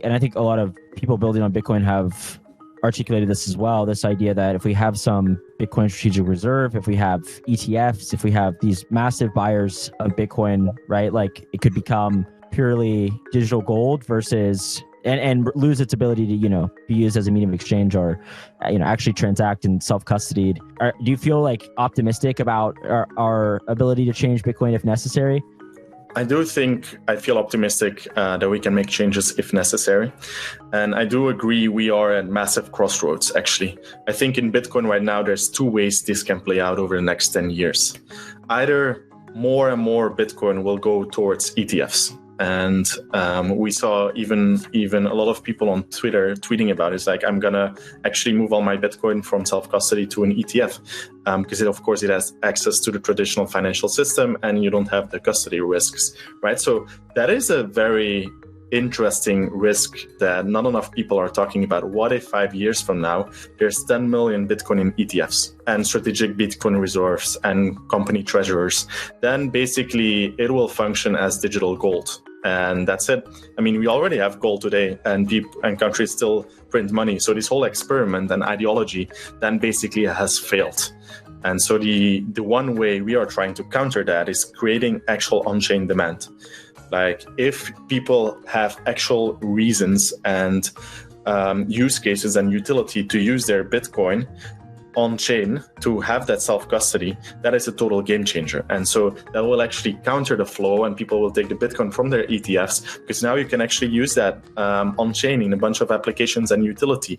and I think a lot of people building on Bitcoin have articulated this as well, this idea that if we have some Bitcoin strategic reserve, if we have ETFs, if we have these massive buyers of Bitcoin, right, like it could become purely digital gold versus and lose its ability to, be used as a medium of exchange or, actually transact and self-custodied. Do you feel like optimistic about our ability to change Bitcoin if necessary? I feel optimistic that we can make changes if necessary. And I do agree we are at massive crossroads, actually. I think in Bitcoin right now, there's two ways this can play out over the next 10 years. Either more and more Bitcoin will go towards ETFs. And we saw even a lot of people on Twitter tweeting about it. It's like, I'm going to actually move all my Bitcoin from self-custody to an ETF because, it has access to the traditional financial system and you don't have the custody risks, right? So that is a very interesting risk that not enough people are talking about. What if 5 years from now, there's 10 million Bitcoin in ETFs and strategic Bitcoin reserves and company treasurers? Then basically it will function as digital gold. And that's it. I mean, we already have gold today and countries still print money. So this whole experiment and ideology then basically has failed. And so the one way we are trying to counter that is creating actual on-chain demand. Like if people have actual reasons and use cases and utility to use their Bitcoin on-chain to have that self-custody, that is a total game changer. And so that will actually counter the flow and people will take the Bitcoin from their ETFs because now you can actually use that on-chain in a bunch of applications and utility.